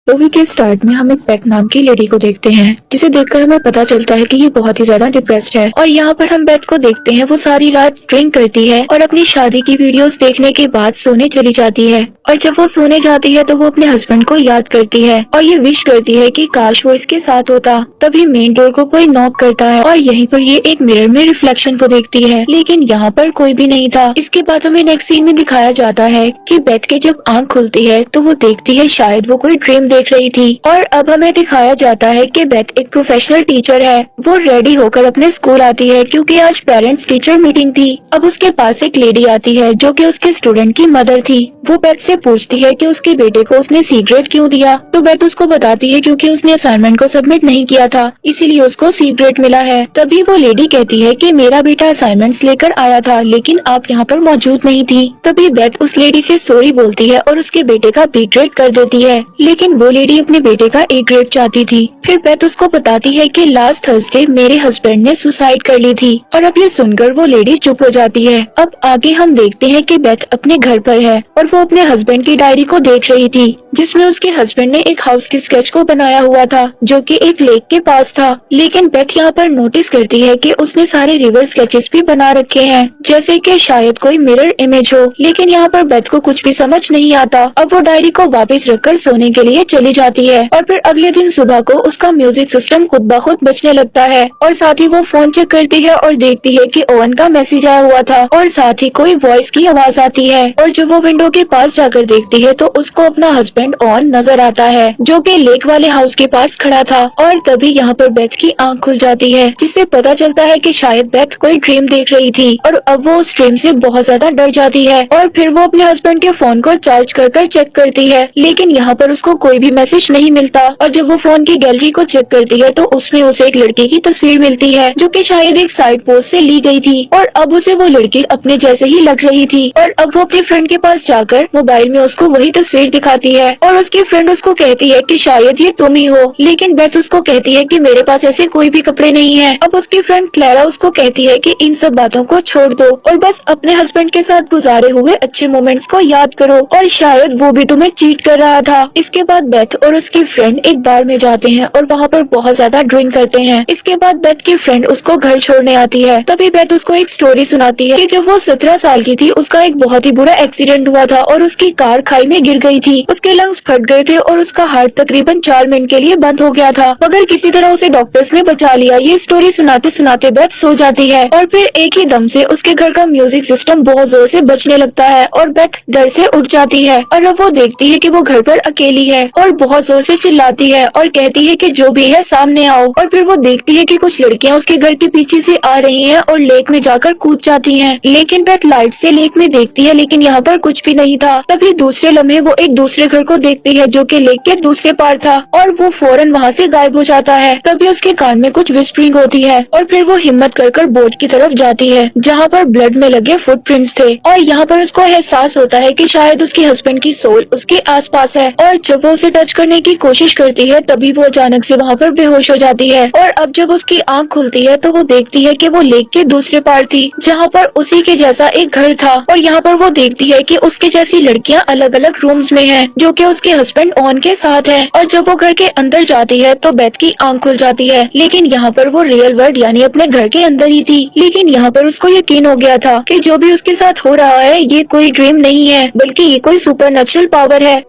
Movie के start में हम एक बेक नाम की लेडी को देखते हैं, जिसे देखकर हमें पता चलता है कि ये बहुत ही ज्यादा डिप्रेस्ड है। और यहाँ पर हम बेथ को देखते हैं, वो सारी रात ड्रिंक करती है और अपनी शादी की वीडियोस देखने के बाद सोने चली जाती है। और जब वो सोने जाती है तो वो अपने हस्बैंड को याद करती है और ये विश करती है कि काश वो इसके साथ होता। तभी मेन डोर को कोई नॉक करता है और यहीं पर ये एक मिरर में रिफ्लेक्शन को देखती है, लेकिन यहाँ पर कोई भी नहीं था। इसके बाद हमें नेक्स्ट सीन में दिखाया जाता है कि बेथ की जब आँख खुलती है तो वो देखती है शायद वो कोई ड्रीम देख रही थी। और अब हमें दिखाया जाता है कि बेथ एक प्रोफेशनल टीचर है। वो रेडी होकर अपने स्कूल आती है क्योंकि आज पेरेंट्स टीचर मीटिंग थी। अब उसके पास एक लेडी आती है जो कि उसके स्टूडेंट की मदर थी। वो बेथ से पूछती है कि उसके बेटे को उसने सी ग्रेड क्यों दिया, तो बेथ उसको बताती है क्योंकि उसने असाइनमेंट को सबमिट नहीं किया था, इसीलिए उसको सी ग्रेड मिला है। तभी वो लेडी कहती है कि मेरा बेटा असाइनमेंट्स लेकर आया था लेकिन आप यहाँ पर मौजूद नहीं थी। तभी बेथ उस लेडी से सॉरी बोलती है और उसके बेटे का बी ग्रेड कर देती है, लेकिन वो लेडी अपने बेटे का ए ग्रेड चाहती थी। फिर बेथ उसको बताती है कि लास्ट थर्सडे मेरे हस्बैंड ने सुसाइड कर ली थी। और अब ये सुनकर वो लेडी चुप हो जाती है। अब आगे हम देखते हैं कि बेथ अपने घर पर है और वो अपने हस्बैंड की डायरी को देख रही थी, जिसमें उसके हस्बैंड ने एक हाउस की स्केच को बनाया हुआ था जो कि एक लेक के पास था। लेकिन बेथ यहाँ पर नोटिस करती है कि उसने सारे रिवर स्केचेस भी बना रखे हैं, जैसे कि शायद कोई मिरर इमेज हो। लेकिन यहाँ पर बेथ को कुछ भी समझ नहीं आता। अब वो डायरी को वापस रखकर सोने के लिए चली जाती है और फिर अगले दिन सुबह को उसका म्यूजिक सिस्टम खुद ब खुद बजने लगता है। और साथ ही वो फोन चेक करती है और देखती है कि ओवन का मैसेज आया हुआ था और साथ ही कोई वॉइस की आवाज आती है। और जब वो विंडो के पास जाकर देखती है तो उसको अपना हस्बैंड ओवन नजर आता है जो कि लेक वाले हाउस के पास खड़ा था। और तभी यहाँ पर बेथ की आंख खुल जाती है, जिससे पता चलता है कि शायद बेथ कोई ड्रीम देख रही थी। और अब वो उस ड्रीम से बहुत ज्यादा डर जाती है और फिर वो अपने हस्बैंड के फोन को चार्ज कर चेक करती है, लेकिन यहाँ पर उसको कोई भी मैसेज नहीं मिलता। और जब वो फोन की गैलरी को चेक करती है तो उसमें उसे एक लड़के की तस्वीर मिलती है जो कि शायद एक साइड पोस्ट से ली गई थी। और अब उसे वो लड़की अपने जैसे ही लग रही थी। और अब वो अपने फ्रेंड के पास जाकर मोबाइल में उसको वही तस्वीर दिखाती है और उसकी फ्रेंड उसको कहती है कि शायद ये तुम ही हो। लेकिन बेथ उसको कहती है कि मेरे पास ऐसे कोई भी कपड़े नहीं है। अब उसकी फ्रेंड क्लैरा उसको कहती है कि इन सब बातों को छोड़ दो और बस अपने हस्बैंड के साथ गुजारे हुए अच्छे मोमेंट्स को याद करो और शायद वो भी तुम्हें चीट कर रहा था। इसके बाद बेथ और उसकी फ्रेंड एक बार में जाते हैं और वहाँ पर बहुत ज्यादा ड्रिंक करते हैं। इसके बाद बेथ की फ्रेंड उसको घर छोड़ने आती है। तभी बेथ उसको एक स्टोरी सुनाती है कि जब वो 17 साल की थी उसका एक बहुत ही बुरा एक्सीडेंट हुआ था और उसकी कार खाई में गिर गई थी। उसके लंग्स फट गए थे और उसका हार्ट तकरीबन 4 मिनट के लिए बंद हो गया था, मगर किसी तरह उसे डॉक्टर्स ने बचा लिया। ये स्टोरी सुनाते सुनाते बेथ सो जाती है और फिर एक ही दम से उसके घर का म्यूजिक सिस्टम बहुत जोर से बजने लगता है और बेथ डर से उठ जाती है। और अब वो देखती है कि वो घर पर अकेली है और बहुत जोर से चिल्लाती है और कहती है कि जो भी है सामने आओ। और फिर वो देखती है कि कुछ लड़कियां उसके घर के पीछे से आ रही हैं और लेक में जाकर कूद जाती हैं। लेकिन बेथ लाइट से लेक में देखती है लेकिन यहाँ पर कुछ भी नहीं था। तभी दूसरे लम्हे वो एक दूसरे घर को देखती है जो कि लेक के दूसरे पार था और वो फौरन वहाँ से गायब हो जाता है। तभी उसके कान में कुछ विस्परिंग होती है और फिर वो हिम्मत कर बोट की तरफ जाती है जहाँ पर ब्लड में लगे फुटप्रिंट्स थे। और यहाँ पर उसको एहसास होता है कि शायद उसके हस्बैंड की सोल उसके आसपास है। और जब वो उसे टच करने की कोशिश करती है तभी वो अचानक से वहाँ पर बेहोश हो जाती है। और अब जब उसकी आंख खुलती है तो वो देखती है कि वो लेक के दूसरे पार थी जहाँ पर उसी के जैसा एक घर था। और यहाँ पर वो देखती है कि उसके जैसी लड़कियाँ अलग अलग रूम्स में हैं जो कि उसके हस्बैंड ओन के साथ है। और जब वो घर के अंदर जाती है तो बेथ की आंख खुल जाती है, लेकिन यहाँ पर वो रियल वर्ल्ड यानी अपने घर के अंदर ही थी। लेकिन यहाँ पर उसको यकीन हो गया था कि जो भी उसके साथ हो रहा है ये कोई ड्रीम नहीं है बल्कि ये कोई सुपरनैचुरल पावर है।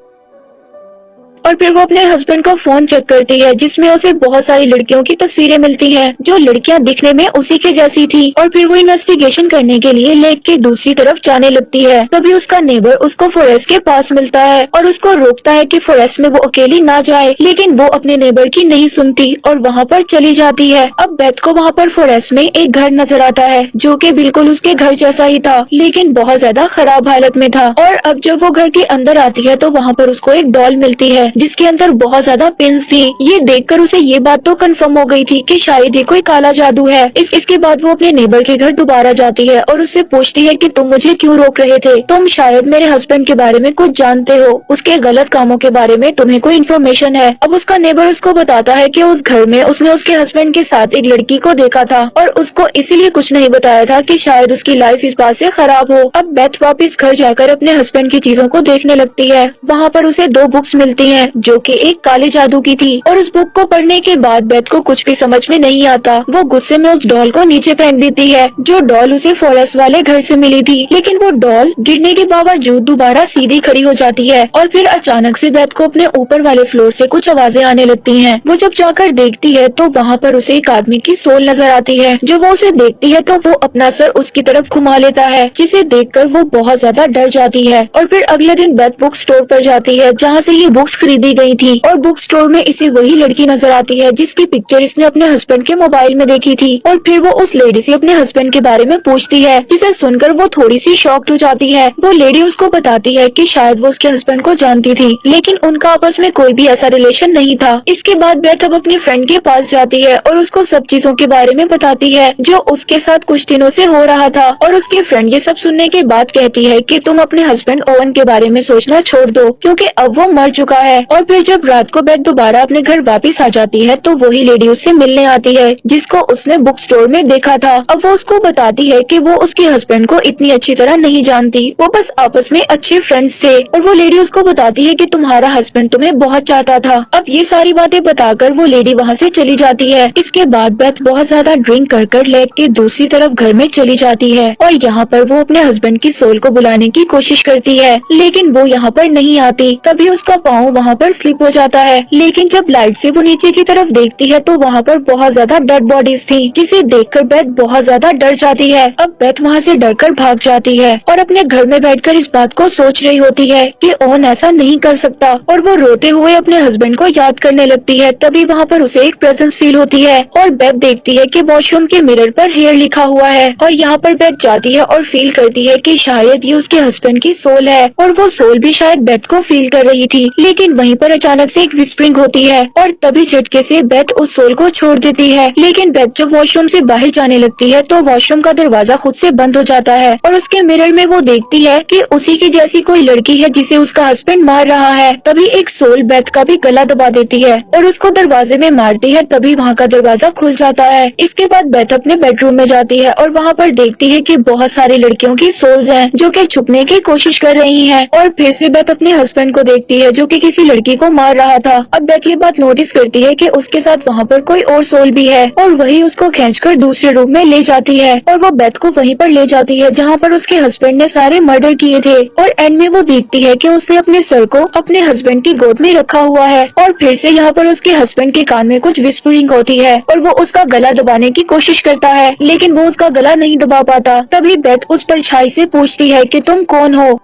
और फिर वो अपने हस्बैंड का फोन चेक करती है जिसमें उसे बहुत सारी लड़कियों की तस्वीरें मिलती हैं जो लड़कियां दिखने में उसी के जैसी थी। और फिर वो इन्वेस्टिगेशन करने के लिए लेक के दूसरी तरफ जाने लगती है। तभी उसका नेबर उसको फॉरेस्ट के पास मिलता है और उसको रोकता है कि फॉरेस्ट में वो अकेली ना जाए, लेकिन वो अपने नेबर की नहीं सुनती और वहाँ पर चली जाती है। अब बेथ को वहाँ पर फॉरेस्ट में एक घर नजर आता है जो कि बिल्कुल उसके घर जैसा ही था लेकिन बहुत ज्यादा खराब हालत में था। और अब जब वो घर के अंदर आती है तो वहाँ पर उसको एक डॉल मिलती है जिसके अंदर बहुत ज्यादा पिंस थी। ये देखकर उसे ये बात तो कंफर्म हो गई थी कि शायद ये कोई काला जादू है। इसके बाद वो अपने नेबर के घर दोबारा जाती है और उससे पूछती है कि तुम मुझे क्यों रोक रहे थे, तुम शायद मेरे हस्बैंड के बारे में कुछ जानते हो, उसके गलत कामों के बारे में तुम्हें कोई इन्फॉर्मेशन है। अब उसका नेबर उसको बताता है कि उस घर में उसने उसके हस्बैंड के साथ एक लड़की को देखा था और उसको इसीलिए कुछ नहीं बताया था कि शायद उसकी लाइफ इस बात से खराब हो। अब बेथ वापस घर जाकर अपने हस्बैंड की चीजों को देखने लगती है। वहाँ पर उसे 2 बुक्स मिलती हैं हैं जो कि एक काले जादू की थी। और उस बुक को पढ़ने के बाद बेथ को कुछ भी समझ में नहीं आता। वो गुस्से में उस डॉल को नीचे फेंक देती है जो डॉल उसे फॉरेस्ट वाले घर से मिली थी। लेकिन वो डॉल गिरने के बावजूद दोबारा सीधी खड़ी हो जाती है और फिर अचानक से बेथ को अपने ऊपर वाले फ्लोर से कुछ आवाजें आने लगती हैं। वो जब जाकर देखती है तो वहाँ पर उसे एक आदमी की सोल नजर आती है। जो वो उसे देखती है तो वो अपना सर उसकी तरफ घुमा लेता है, जिसे देखकर वो बहुत ज्यादा डर जाती है। और फिर अगले दिन बेथ बुक स्टोर पर जाती है जहाँ से ये बुक्स खरीदी गई थी। और बुक स्टोर में इसे वही लड़की नजर आती है जिसकी पिक्चर इसने अपने हस्बैंड के मोबाइल में देखी थी। और फिर वो उस लेडी से अपने हस्बैंड के बारे में पूछती है, जिसे सुनकर वो थोड़ी सी शॉक्ड हो जाती है। वो लेडी उसको बताती है कि शायद वो उसके हस्बैंड को जानती थी, लेकिन उनका आपस में कोई भी ऐसा रिलेशन नहीं था। इसके बाद बेथ अब अपनी फ्रेंड के पास जाती है और उसको सब चीजों के बारे में बताती है जो उसके साथ कुछ दिनों से हो रहा था। और उसकी फ्रेंड ये सब सुनने के बाद कहती है कि तुम अपने हस्बैंड ओवन के बारे में सोचना छोड़ दो, क्योंकि अब वो मर चुका है। और फिर जब रात को बेथ दोबारा अपने घर वापस आ जाती है तो वही लेडी उससे मिलने आती है जिसको उसने बुक स्टोर में देखा था। अब वो उसको बताती है कि वो उसके हस्बैंड को इतनी अच्छी तरह नहीं जानती, वो बस आपस में अच्छे फ्रेंड्स थे। और वो लेडी उसको बताती है कि तुम्हारा हस्बैंड तुम्हें बहुत चाहता था। अब ये सारी बातें बताकर वो लेडी वहाँ से चली जाती है। इसके बाद बेथ बहुत ज्यादा ड्रिंक कर लेक के दूसरी तरफ घर में चली जाती है और यहाँ पर वो अपने हस्बैंड की सोल को बुलाने की कोशिश करती है, लेकिन वो यहाँ पर नहीं आती। तभी उसका पाँव वहाँ पर स्लिप हो जाता है। लेकिन जब लाइट से वो नीचे की तरफ देखती है तो वहाँ पर बहुत ज्यादा डेड बॉडीज थी, जिसे देखकर बेथ बहुत ज्यादा डर जाती है। अब बेथ वहाँ से डरकर भाग जाती है और अपने घर में बैठकर इस बात को सोच रही होती है कि ओवन ऐसा नहीं कर सकता। और वो रोते हुए अपने हस्बैंड को याद करने लगती है। तभी वहाँ पर उसे एक प्रेजेंस फील होती है और बेथ देखती है कि वॉशरूम के मिरर पर हेयर लिखा हुआ है। और यहाँ पर बेथ जाती है और फील करती है कि शायद ये उसके हस्बैंड की सोल है और वो सोल भी शायद बेथ को फील कर रही थी। लेकिन वहीं पर अचानक से एक विस्परिंग होती है और तभी झटके से बेथ उस सोल को छोड़ देती है। लेकिन बेथ जब वॉशरूम से बाहर जाने लगती है तो वॉशरूम का दरवाजा खुद से बंद हो जाता है और उसके मिरर में वो देखती है कि उसी की जैसी कोई लड़की है जिसे उसका हस्बैंड मार रहा है। तभी एक सोल बेथ का भी गला दबा देती है और उसको दरवाजे में मारती है। तभी वहाँ का दरवाजा खुल जाता है। इसके बाद बेथ अपने बेडरूम में जाती है और वहाँ पर देखती है कि बहुत सारी लड़कियों की सोल्स हैं जो कि छुपने की कोशिश कर रही हैं। और फिर से बेथ अपने हस्बैंड को देखती है जो कि किसी लड़की को मार रहा था। अब बेथ ये बात नोटिस करती है कि उसके साथ वहाँ पर कोई और सोल भी है और वही उसको खींचकर दूसरे रूम में ले जाती है और वो बेथ को वहीं पर ले जाती है जहाँ पर उसके हस्बैंड ने सारे मर्डर किए थे। और एंड में वो देखती है कि उसने अपने सर को अपने हस्बैंड की गोद में रखा हुआ है। और फिर से यहाँ पर उसके हस्बैंड के कान में कुछ विस्परिंग होती है और वो उसका गला दबाने की कोशिश करता है, लेकिन वो उसका गला नहीं दबा पाता। तभी बेथ उस परछाई से पूछती है कि तुम कौन हो।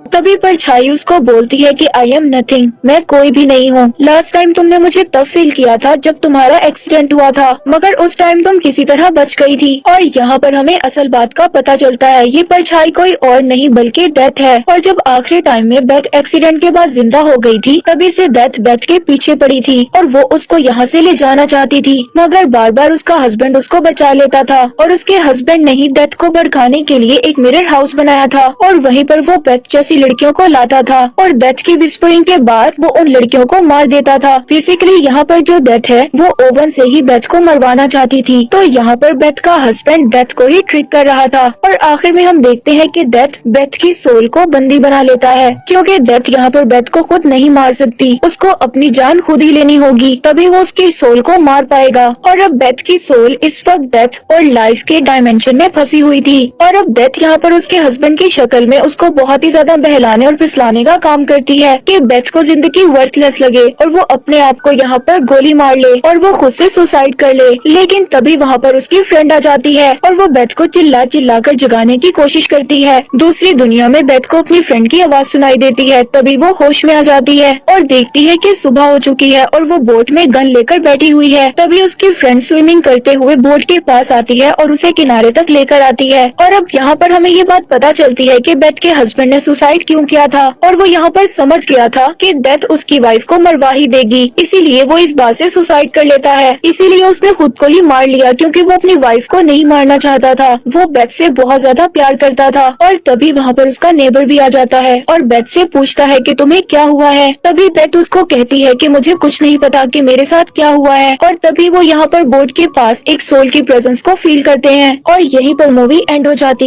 तभी परछाई उसको बोलती है कि आई एम नथिंग, मैं कोई भी नहीं हूँ। लास्ट टाइम तुमने मुझे तब फील किया था जब तुम्हारा एक्सीडेंट हुआ था, मगर उस टाइम तुम किसी तरह बच गई थी। और यहाँ पर हमें असल बात का पता चलता है, ये परछाई कोई और नहीं बल्कि डेथ है। और जब आखिरी टाइम में बेथ एक्सीडेंट के बाद जिंदा हो गई थी तभी से डेथ बेथ के पीछे पड़ी थी और वो उसको यहाँ से ले जाना चाहती थी, मगर बार बार उसका हस्बैंड उसको बचा लेता था। और उसके हस्बैंड ने ही डेथ को भड़काने के लिए एक मिरर हाउस बनाया था और वहीं पर वो बेथ जैसी लड़कियों को लाता था और डेथ की विस्परिंग के बाद वो उन लड़कियों को मार देता था। बेसिकली यहाँ पर जो डेथ है वो ओवन से ही बेथ को मरवाना चाहती थी। तो यहाँ पर बेथ का हस्बैंड डेथ को ही ट्रिक कर रहा था और आखिर में हम देखते हैं कि डेथ बेथ की सोल को बंदी बना लेता है, क्योंकि डेथ यहाँ पर बेथ को खुद नहीं मार सकती, उसको अपनी जान खुद ही लेनी होगी, तभी वो उसकी सोल को मार पाएगा। और अब बेथ की सोल इस वक्त डेथ और लाइफ के डायमेंशन में फंसी हुई थी और अब डेथ यहाँ पर उसके हस्बैंड की शक्ल में उसको बहुत ही ज्यादा बहलाने और फिसलाने का काम करती है कि बेथ को जिंदगी वर्थलेस लगे और वो अपने आप को यहाँ पर गोली मार ले और वो खुद से सुसाइड कर ले। लेकिन तभी वहाँ पर उसकी फ्रेंड आ जाती है और वो बेथ को चिल्ला चिल्ला कर जगाने की कोशिश करती है। दूसरी दुनिया में बेथ को अपनी फ्रेंड की आवाज सुनाई देती है। तभी वो होश में आ जाती है और देखती है कि सुबह हो चुकी है और वो बोट में गन लेकर बैठी हुई है। तभी उसकी फ्रेंड स्विमिंग करते हुए बोट के पास आती है और उसे किनारे तक लेकर आती है। और अब यहाँ पर हमें ये बात पता चलती है कि बेथ के हस्बैंड ने सुसाइड क्यों किया था और वो यहाँ पर समझ गया था कि डेथ उसकी वाइफ को मरवा ही देगी, इसीलिए वो इस बात से सुसाइड कर लेता है। इसीलिए उसने खुद को ही मार लिया क्योंकि वो अपनी वाइफ को नहीं मारना चाहता था, वो बेथ से बहुत ज्यादा प्यार करता था। और तभी वहाँ पर उसका नेबर भी आ जाता है और बेथ से पूछता है कि तुम्हें क्या हुआ है। तभी बेथ उसको कहती है कि मुझे कुछ नहीं पता कि मेरे साथ क्या हुआ है। और तभी वो यहाँ पर बोट के पास एक सोल की प्रेजेंस को फील करते हैं और यहीं पर मूवी एंड हो जाती है।